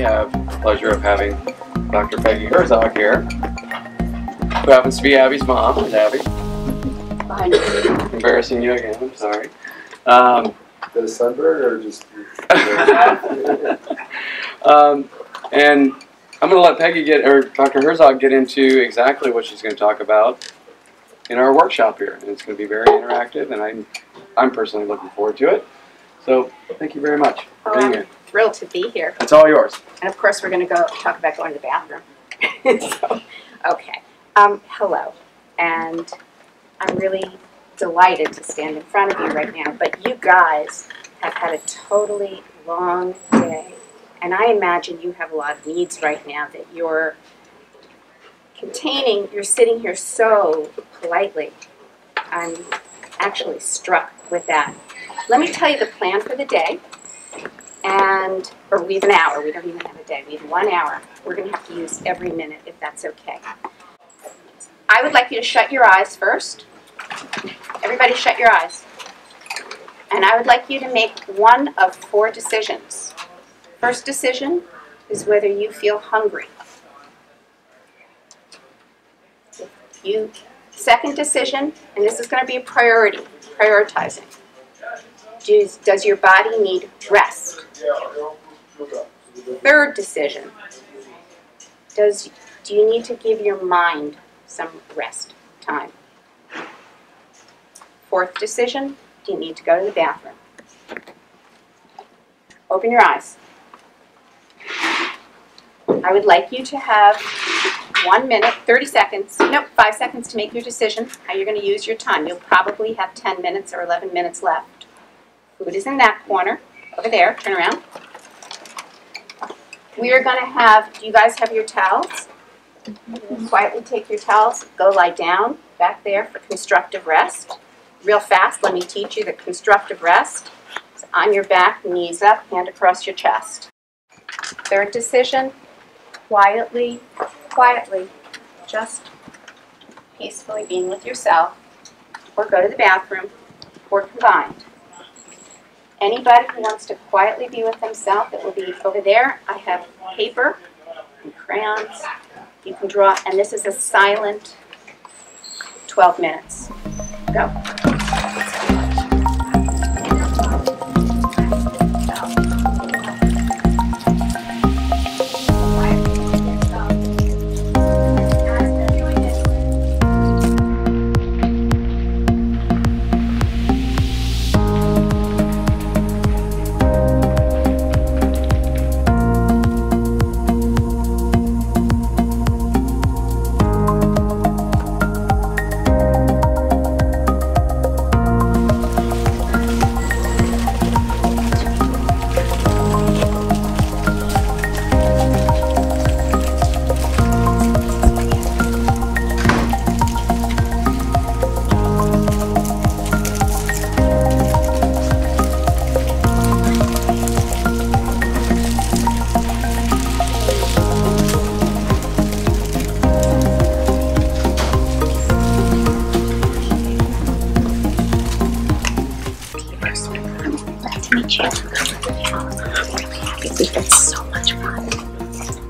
have the pleasure of having Dr. Peggy Herzog here, who happens to be Abby's mom. Is Abby? Fine. Embarrassing you again, I'm sorry. The sunburn or just... And I'm going to let Peggy Dr. Herzog get into exactly what she's going to talk about in our workshop here. And it's going to be very interactive, and I'm personally looking forward to it. So thank you very much for being here. Thrilled to be here. It's all yours. And of course, we're going to talk about going to the bathroom. So, okay. Hello. And I'm really delighted to stand in front of you right now. But you guys have had a totally long day. And I imagine you have a lot of needs right now that you're containing. You're sitting here so politely. I'm actually struck with that. Let me tell you the plan for the day. Or we have an hour. We don't even have a day. We have 1 hour. We're going to have to use every minute if that's okay. I would like you to shut your eyes first. Everybody shut your eyes. And I would like you to make one of 4 decisions. First decision is whether you feel hungry. Second decision, and this is going to be a priority, prioritizing. Does your body need rest? Third decision, do you need to give your mind some rest time? Fourth decision, do you need to go to the bathroom? Open your eyes. I would like you to have 1 minute, 30 seconds, nope, 5 seconds to make your decision how you're going to use your time. You'll probably have 10 minutes or 11 minutes left. Food is in that corner, over there, turn around. We are going to have, do you guys have your towels? Quietly take your towels, go lie down back there for constructive rest. Real fast, let me teach you the constructive rest. So on your back, knees up, hand across your chest. Third decision, quietly, just peacefully being with yourself, or go to the bathroom, or combined. Anybody who wants to quietly be with themselves, it will be over there. I have paper and crayons. You can draw, and this is a silent 12 minutes. Go. We've had so much fun.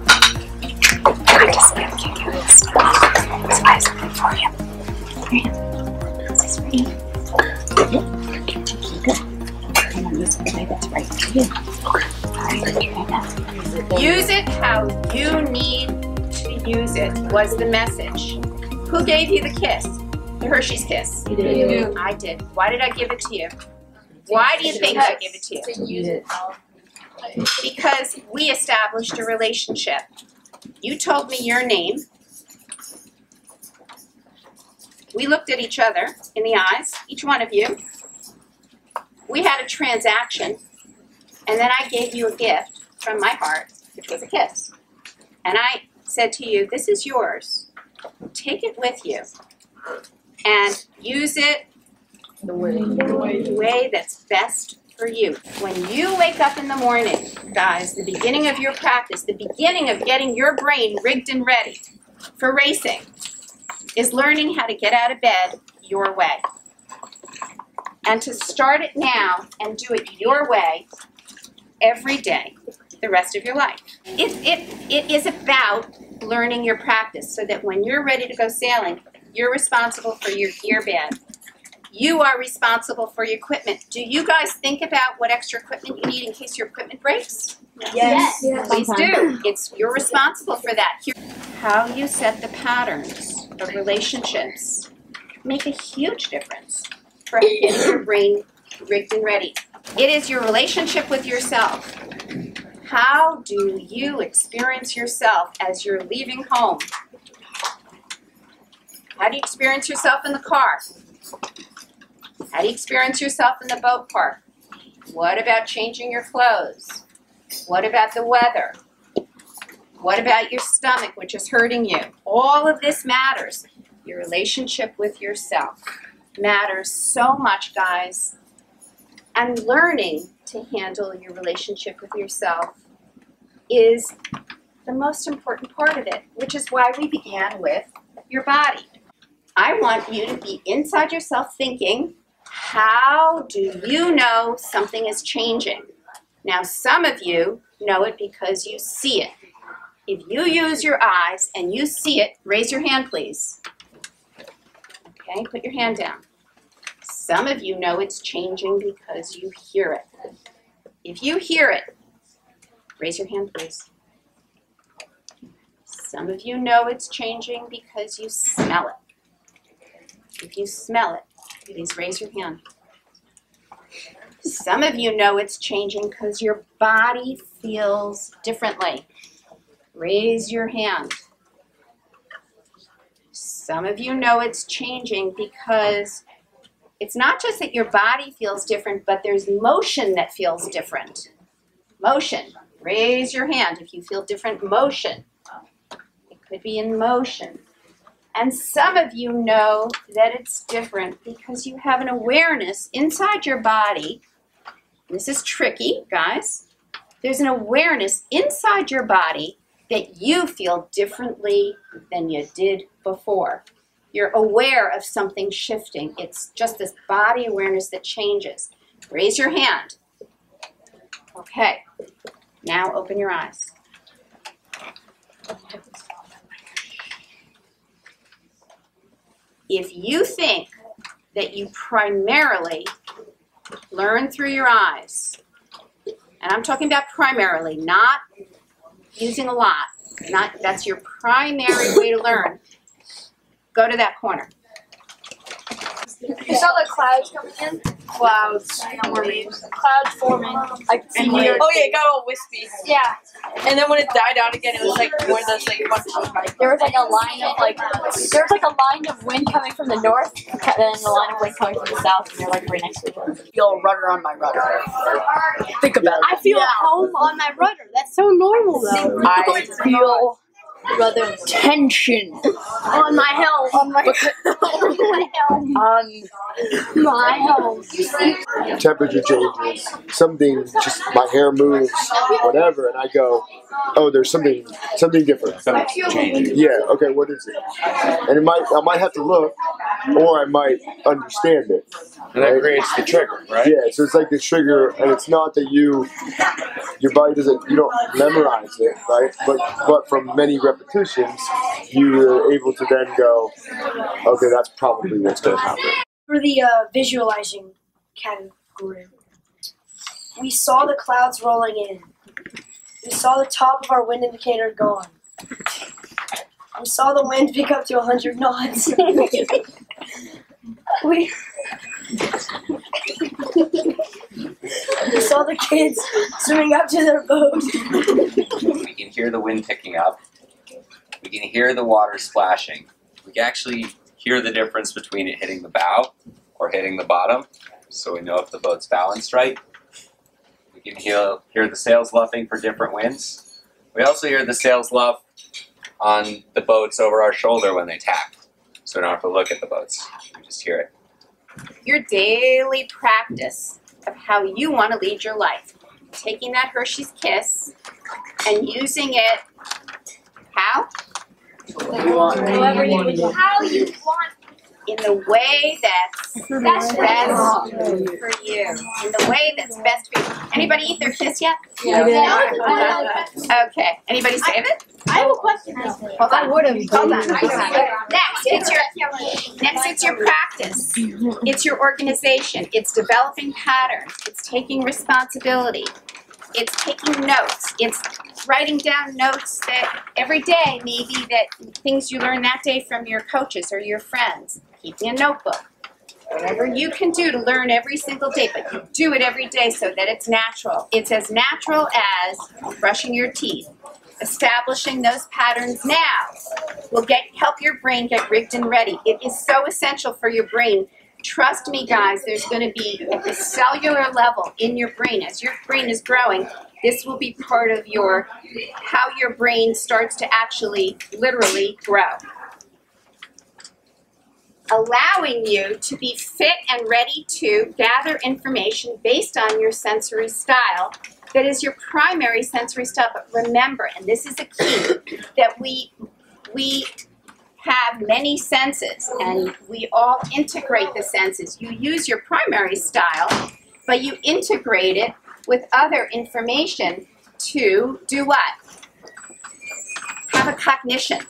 I just got to kick your head stuff. So I have something for you. Here. This is for you. Good. And I'm using the way that's right for you. Okay. Alright, try that. Use it how you need to use it was the message. Who gave you the kiss? The Hershey's kiss? You did. I did. Why did I give it to you? Why do you think I gave it to you? To use it. Because we established a relationship. You told me your name. We looked at each other in the eyes, each one of you. We had a transaction, and then I gave you a gift from my heart, which was a kiss. And I said to you, this is yours. Take it with you and use it the way that's best for you. When you wake up in the morning, guys, the beginning of your practice, the beginning of getting your brain rigged and ready for racing is learning how to get out of bed your way. And to start it now and do it your way every day. the rest of your life. It is about learning your practice so that when you're ready to go sailing, you're responsible for your gear bed. You are responsible for your equipment. Do you guys think about what extra equipment you need in case your equipment breaks? Yes. Please do. You're responsible for that. How you set the patterns of relationships make a huge difference for getting your brain rigged and ready. It is your relationship with yourself. How do you experience yourself as you're leaving home? How do you experience yourself in the car? How do you experience yourself in the boat park? What about changing your clothes? What about the weather? What about your stomach, which is hurting you? All of this matters. Your relationship with yourself matters so much, guys. And learning to handle your relationship with yourself is the most important part of it, which is why we began with your body. I want you to be inside yourself thinking, how do you know something is changing? Now, some of you know it because you see it. If you use your eyes and you see it, raise your hand, please. Okay, put your hand down. Some of you know it's changing because you hear it. If you hear it, raise your hand, please. Some of you know it's changing because you smell it. If you smell it, please raise your hand. Some of you know it's changing because your body feels differently. Raise your hand. Some of you know it's changing because it's not just that your body feels different, but there's motion that feels different. Motion. Raise your hand if you feel different motion. It could be in motion. And some of you know that it's different because you have an awareness inside your body. This is tricky, guys. There's an awareness inside your body that you feel differently than you did before. You're aware of something shifting. It's just this body awareness that changes. Raise your hand. Okay. Now open your eyes. If you think that you primarily learn through your eyes, and I'm talking about primarily, not using a lot, that's your primary way to learn, go to that corner. You saw the clouds coming in? Clouds forming. Clouds forming. Like, oh yeah, it got all wispy. Yeah. And then when it died out again, it was like one of those like there was like a line of wind coming from the north, and then a line of wind coming from the south, and they're like right next to each other. Feel a rudder on my rudder. Think about it. I feel home on my rudder. That's so normal though. I feel rather tension On my helm. On my helm. on My helm. Temperature changes, something, just my hair moves, whatever, and I go, oh, there's something different. Yeah, okay, what is it? And I might have to look, or I might understand it. And that creates the trigger, right? Yeah, so it's like the trigger, and it's not that your body doesn't, you don't memorize it, right? But from many repetitions, you're able to then go, okay, that's probably what's going to happen. For the visualizing category, we saw the clouds rolling in. We saw the top of our wind indicator gone. We saw the wind pick up to 100 knots. We saw the kids swimming up to their boat. We can hear the wind picking up. We can hear the water splashing. We can actually hear the difference between it hitting the bow or hitting the bottom, so we know if the boat's balanced right. We can hear the sails luffing for different winds. We also hear the sails luff on the boats over our shoulder when they tack, so we don't have to look at the boats. We just hear it. Your daily practice of how you want to lead your life. Taking that Hershey's Kiss and using it, how? How you want in the way that's best for you. In the way that's best for you. Anybody eat their kiss yet? Okay. Anybody save it? I have a question. Hold on. Hold on. Next, it's your practice. It's your organization. It's developing patterns. It's taking responsibility. It's taking notes. It's writing down notes that every day, maybe that things you learn that day from your coaches or your friends. Keeping a notebook. Whatever you can do to learn every single day, but you do it every day so that it's natural. It's as natural as brushing your teeth. Establishing those patterns now will help your brain get rigged and ready. It is so essential for your brain. Trust me, guys, there's going to be at the cellular level in your brain, as your brain is growing, this will be part of how your brain starts to actually literally grow. Allowing you to be fit and ready to gather information based on your sensory style that is your primary sensory style. But remember, and this is a key, that we have many senses and we all integrate the senses. You use your primary style, but you integrate it with other information to do what? Have a cognition.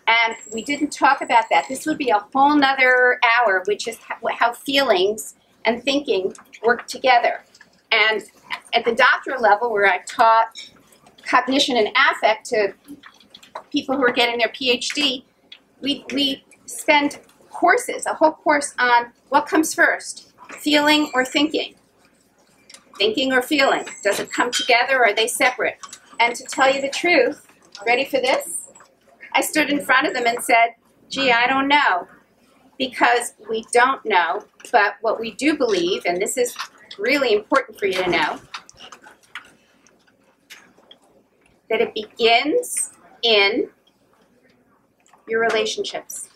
And we didn't talk about that. This would be a whole nother hour, which is how feelings and thinking work together. And at the doctoral level, where I taught cognition and affect to people who are getting their PhD, we spend courses, a whole course on what comes first, feeling or thinking. Thinking or feeling. Does it come together or are they separate? And to tell you the truth, ready for this? I stood in front of them and said, gee, I don't know. Because we don't know, but what we do believe, and this is really important for you to know, that it begins in your relationships.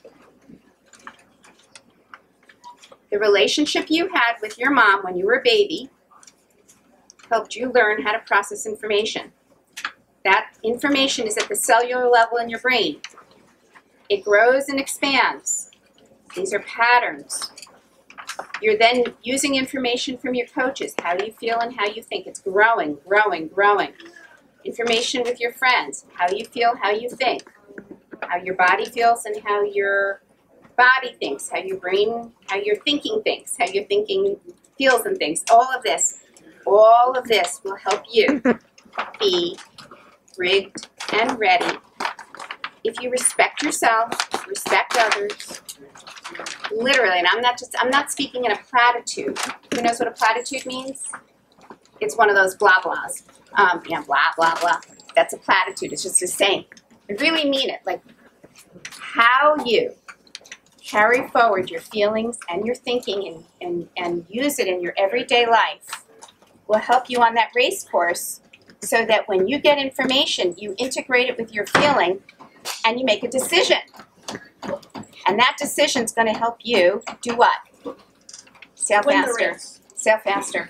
The relationship you had with your mom when you were a baby helped you learn how to process information. That information is at the cellular level in your brain. It grows and expands. These are patterns. You're then using information from your coaches. How do you feel and how you think? It's growing, growing, growing. Information with your friends. How you feel, how you think. How your body feels and how your body thinks. How your brain, how your thinking thinks. How your thinking feels and thinks. All of this will help you be rigged and ready. If you respect yourself, respect others, literally, and I'm not speaking in a platitude. Who knows what a platitude means? It's one of those blah blahs. Blah, blah, blah. That's a platitude. It's just a saying. I really mean it. Like, how you carry forward your feelings and your thinking and use it in your everyday life will help you on that race course so that when you get information, you integrate it with your feeling and you make a decision. And that decision is going to help you do what? Sail faster. Sail faster.